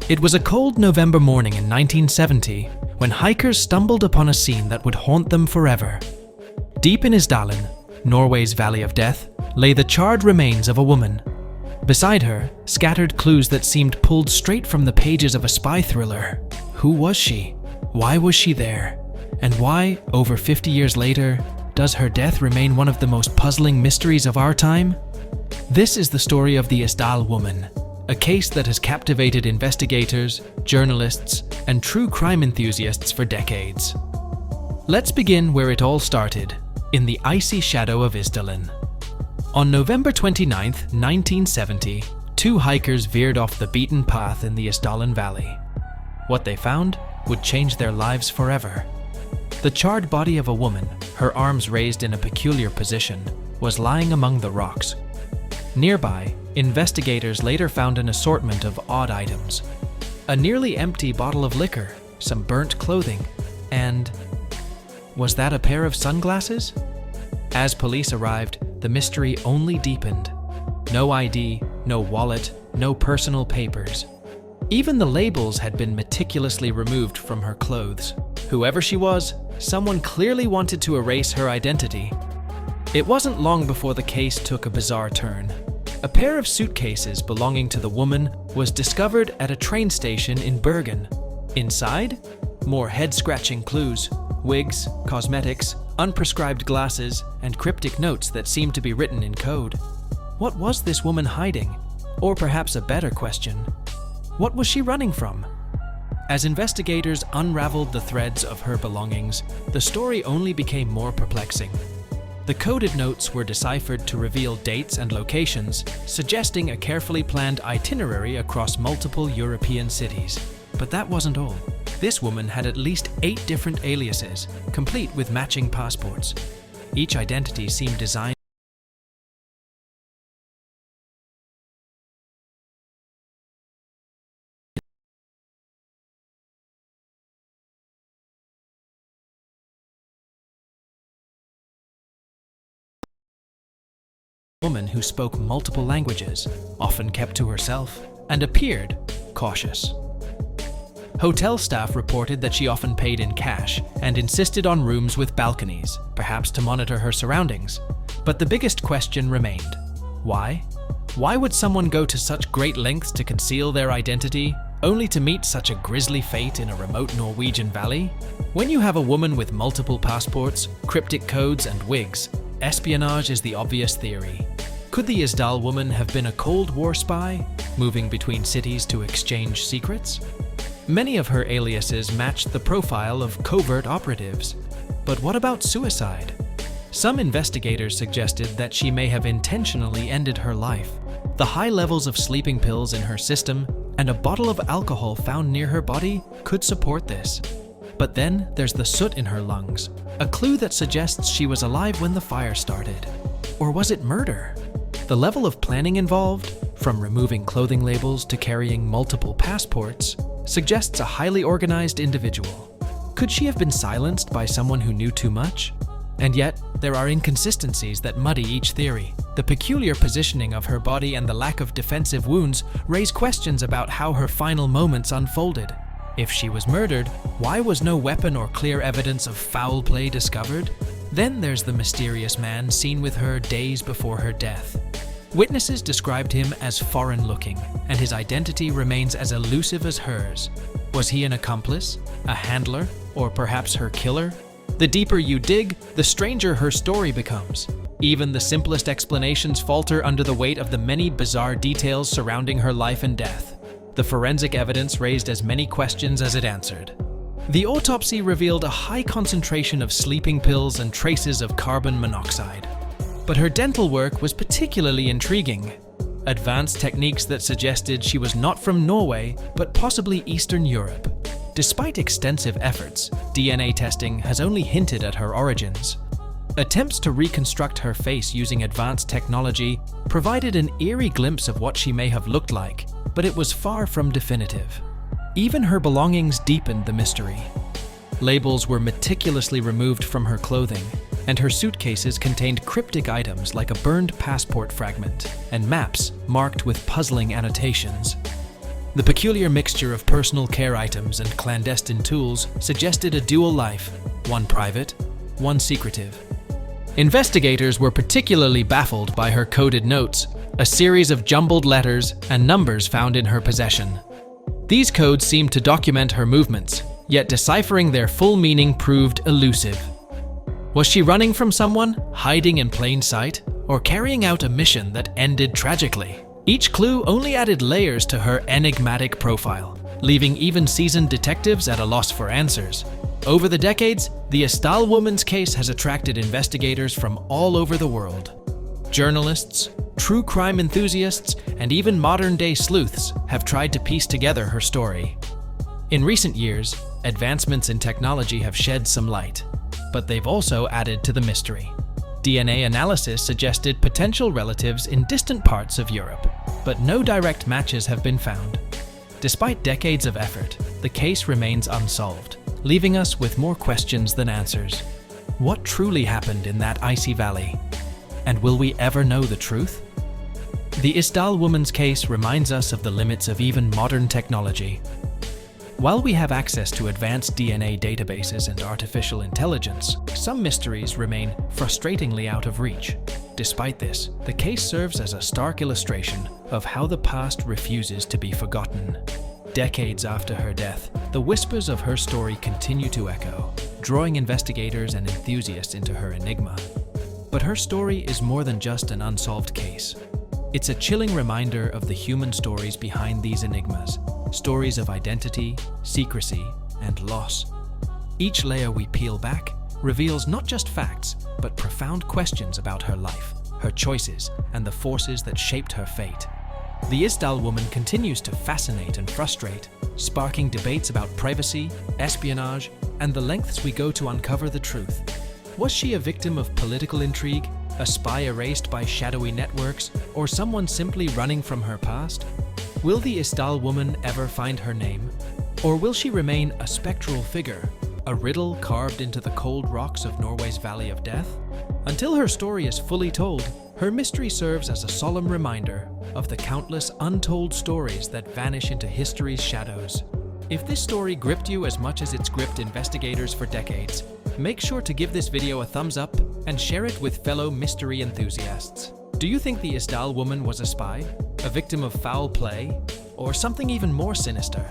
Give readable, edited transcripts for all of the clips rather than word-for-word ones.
It was a cold November morning in 1970 when hikers stumbled upon a scene that would haunt them forever. Deep in Isdalen, Norway's Valley of Death, lay the charred remains of a woman. Beside her, scattered clues that seemed pulled straight from the pages of a spy thriller. Who was she? Why was she there? And why, over 50 years later, does her death remain one of the most puzzling mysteries of our time? This is the story of the Isdal Woman, a case that has captivated investigators, journalists, and true crime enthusiasts for decades. Let's begin where it all started, in the icy shadow of Isdalen. On November 29, 1970, two hikers veered off the beaten path in the Isdalen Valley. What they found would change their lives forever. The charred body of a woman, her arms raised in a peculiar position, was lying among the rocks. Nearby, investigators later found an assortment of odd items. A nearly empty bottle of liquor, some burnt clothing, and... was that a pair of sunglasses? As police arrived, the mystery only deepened. No ID, no wallet, no personal papers. Even the labels had been meticulously removed from her clothes. Whoever she was, someone clearly wanted to erase her identity. It wasn't long before the case took a bizarre turn. A pair of suitcases belonging to the woman was discovered at a train station in Bergen. Inside, more head-scratching clues, wigs, cosmetics, unprescribed glasses, and cryptic notes that seemed to be written in code. What was this woman hiding? Or perhaps a better question, what was she running from? As investigators unraveled the threads of her belongings, the story only became more perplexing. The coded notes were deciphered to reveal dates and locations, suggesting a carefully planned itinerary across multiple European cities. But that wasn't all. This woman had at least 8 different aliases, complete with matching passports. Each identity seemed designed woman who spoke multiple languages, often kept to herself, and appeared cautious. Hotel staff reported that she often paid in cash and insisted on rooms with balconies, perhaps to monitor her surroundings. But the biggest question remained. Why? Why would someone go to such great lengths to conceal their identity, only to meet such a grisly fate in a remote Norwegian valley? When you have a woman with multiple passports, cryptic codes, and wigs, espionage is the obvious theory. Could the Isdal Woman have been a Cold War spy, moving between cities to exchange secrets? Many of her aliases matched the profile of covert operatives. But what about suicide? Some investigators suggested that she may have intentionally ended her life. The high levels of sleeping pills in her system and a bottle of alcohol found near her body could support this. But then there's the soot in her lungs, a clue that suggests she was alive when the fire started. Or was it murder? The level of planning involved, from removing clothing labels to carrying multiple passports, suggests a highly organized individual. Could she have been silenced by someone who knew too much? And yet, there are inconsistencies that muddy each theory. The peculiar positioning of her body and the lack of defensive wounds raise questions about how her final moments unfolded. If she was murdered, why was no weapon or clear evidence of foul play discovered? Then there's the mysterious man seen with her days before her death. Witnesses described him as foreign-looking, and his identity remains as elusive as hers. Was he an accomplice, a handler, or perhaps her killer? The deeper you dig, the stranger her story becomes. Even the simplest explanations falter under the weight of the many bizarre details surrounding her life and death. The forensic evidence raised as many questions as it answered. The autopsy revealed a high concentration of sleeping pills and traces of carbon monoxide. But her dental work was particularly intriguing. Advanced techniques that suggested she was not from Norway, but possibly Eastern Europe. Despite extensive efforts, DNA testing has only hinted at her origins. Attempts to reconstruct her face using advanced technology provided an eerie glimpse of what she may have looked like, but it was far from definitive. Even her belongings deepened the mystery. Labels were meticulously removed from her clothing, and her suitcases contained cryptic items like a burned passport fragment and maps marked with puzzling annotations. The peculiar mixture of personal care items and clandestine tools suggested a dual life, one private, one secretive. Investigators were particularly baffled by her coded notes, a series of jumbled letters and numbers found in her possession. These codes seemed to document her movements, yet deciphering their full meaning proved elusive. Was she running from someone, hiding in plain sight, or carrying out a mission that ended tragically? Each clue only added layers to her enigmatic profile, leaving even seasoned detectives at a loss for answers. Over the decades, the Isdal Woman's case has attracted investigators from all over the world. Journalists, true crime enthusiasts, and even modern-day sleuths have tried to piece together her story. In recent years, advancements in technology have shed some light, but they've also added to the mystery. DNA analysis suggested potential relatives in distant parts of Europe, but no direct matches have been found. Despite decades of effort, the case remains unsolved, leaving us with more questions than answers. What truly happened in that icy valley? And will we ever know the truth? The Isdal Woman's case reminds us of the limits of even modern technology. While we have access to advanced DNA databases and artificial intelligence, some mysteries remain frustratingly out of reach. Despite this, the case serves as a stark illustration of how the past refuses to be forgotten. Decades after her death, the whispers of her story continue to echo, drawing investigators and enthusiasts into her enigma. But her story is more than just an unsolved case. It's a chilling reminder of the human stories behind these enigmas, stories of identity, secrecy, and loss. Each layer we peel back reveals not just facts, but profound questions about her life, her choices, and the forces that shaped her fate. The Isdal Woman continues to fascinate and frustrate, sparking debates about privacy, espionage, and the lengths we go to uncover the truth. Was she a victim of political intrigue, a spy erased by shadowy networks, or someone simply running from her past? Will the Isdal Woman ever find her name? Or will she remain a spectral figure, a riddle carved into the cold rocks of Norway's Valley of Death? Until her story is fully told, her mystery serves as a solemn reminder of the countless untold stories that vanish into history's shadows. If this story gripped you as much as it's gripped investigators for decades, make sure to give this video a thumbs up and share it with fellow mystery enthusiasts. Do you think the Isdal Woman was a spy, a victim of foul play, or something even more sinister?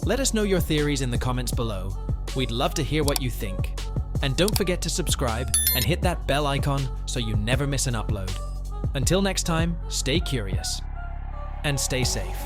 Let us know your theories in the comments below. We'd love to hear what you think. And don't forget to subscribe and hit that bell icon so you never miss an upload. Until next time, stay curious and stay safe.